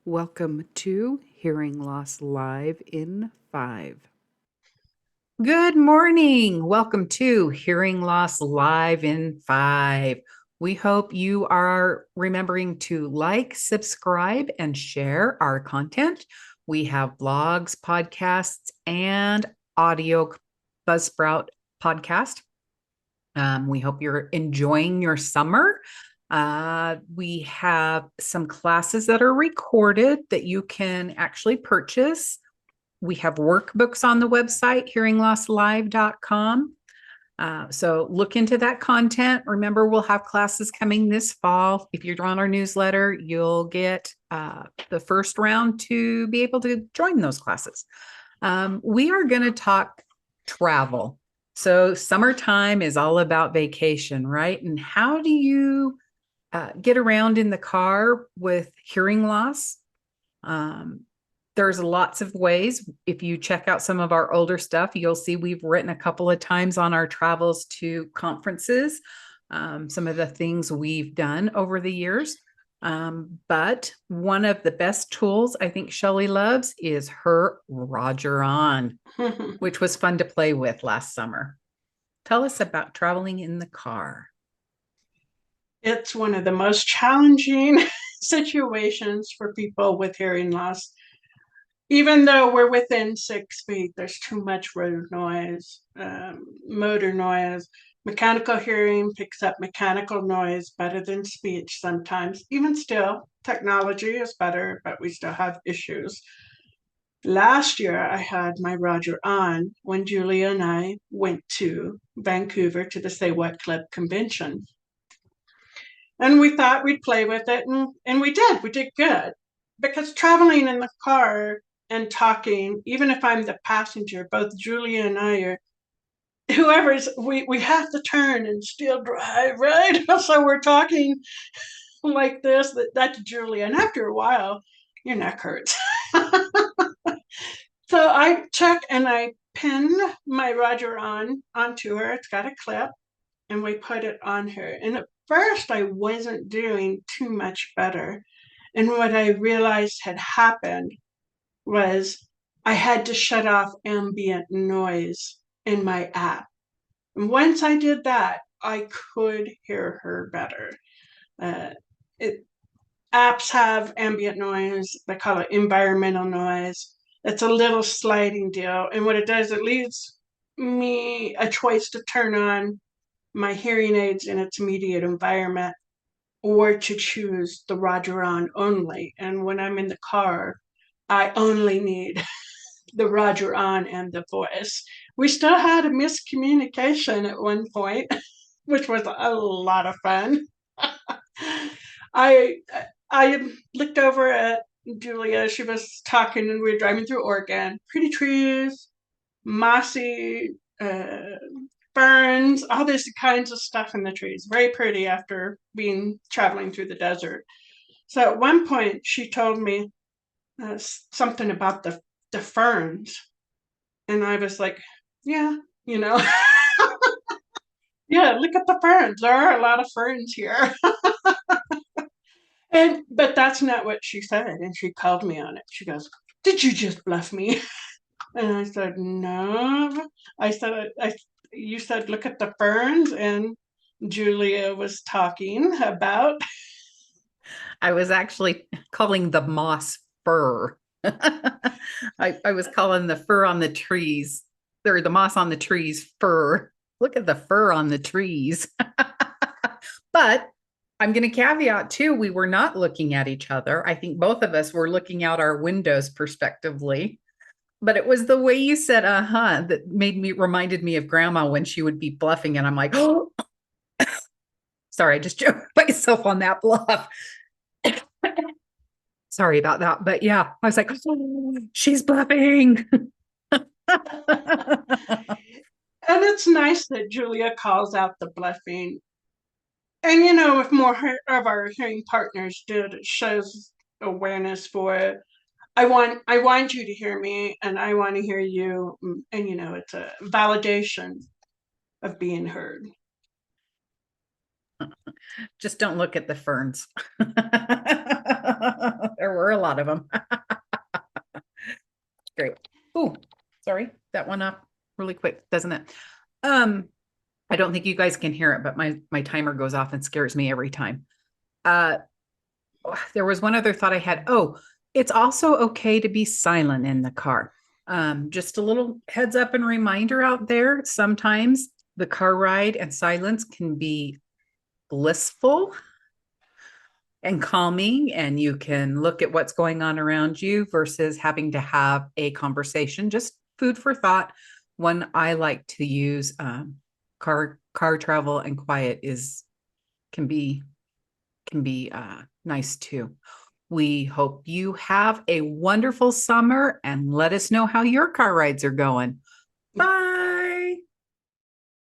Welcome to Hearing Loss Live in 5. Good morning. Welcome to Hearing Loss Live in 5. We hope you are remembering to like, subscribe, and share our content. We have blogs, podcasts, and audio Buzzsprout podcast. We hope you're enjoying your summer. We have some classes that are recorded that you can actually purchase. We have workbooks on the website, hearinglosslive.com. So look into that content. Remember, we'll have classes coming this fall. If you're on our newsletter, you'll get the first round to be able to join those classes. We are going to talk travel. So summertime is all about vacation, right? And how do you get around in the car with hearing loss? There's lots of ways. If you check out some of our older stuff, you'll see we've written a couple of times on our travels to conferences, some of the things we've done over the years. But one of the best tools I think Shelley loves is her Roger On, which was fun to play with last summer. Tell us about traveling in the car. It's one of the most challenging situations for people with hearing loss. Even though we're within 6 feet, there's too much road noise, motor noise. Mechanical hearing picks up mechanical noise better than speech sometimes. Even still, technology is better, but we still have issues. Last year, I had my Roger on when Julia and I went to Vancouver to the Say What Club convention. And we thought we'd play with it, and we did. We did good. Because traveling in the car and talking, even if I'm the passenger, both Julia and I are whoever's we have to turn and still drive, right? So we're talking like this, that's Julia. And after a while, your neck hurts. So I check and I pin my Roger onto her. It's got a clip, and we put it on her. And at first, I wasn't doing too much better. And what I realized had happened was I had to shut off ambient noise in my app. And once I did that, I could hear her better. Uh, it, Apps have ambient noise, they call it environmental noise. It's a little sliding deal. And what it does, it leaves me a choice to turn on my hearing aids in its immediate environment or to choose the Roger On only. And when I'm in the car, I only need the Roger On and the voice. We still had a miscommunication at one point, which was a lot of fun. I I looked over at Julia. She was talking, and we were driving through Oregon. Pretty trees, mossy ferns, all this kinds of stuff in the trees. Very pretty after being traveling through the desert. So at one point, she told me something about the ferns, and I was like, "Yeah, you know, yeah. Look at the ferns. There are a lot of ferns here." And but that's not what she said, and she called me on it. She goes, "Did you just bluff me?" And I said, "No." I said, "You said look at the ferns," and Julia was talking about. I was actually calling the moss fur. I was calling the fur on the trees, or the moss on the trees fur. Look at the fur on the trees. But I'm going to caveat too, we were not looking at each other. I think both of us were looking out our windows prospectively. But it was the way you said that reminded me of grandma when she would be bluffing. And I'm like, oh, sorry, I just choked myself on that bluff. Sorry about that. But yeah, I was like, oh, she's bluffing. And it's nice that Julia calls out the bluffing. And you know, if more of our hearing partners did, it shows awareness for it. I want you to hear me, and I want to hear you. And you know, it's a validation of being heard. Just don't look at the ferns. There were a lot of them. Great. Oh, sorry, that went up really quick, doesn't it? Um, I don't think you guys can hear it, but my timer goes off and scares me every time. Uh, there was one other thought I had. Oh, it's also okay to be silent in the car. Just a little heads up and reminder out there. Sometimes the car ride and silence can be blissful and calming, and you can look at what's going on around you versus having to have a conversation. Just food for thought. One I like to use, car travel and quiet is can be nice too. We hope you have a wonderful summer and let us know how your car rides are going. Bye.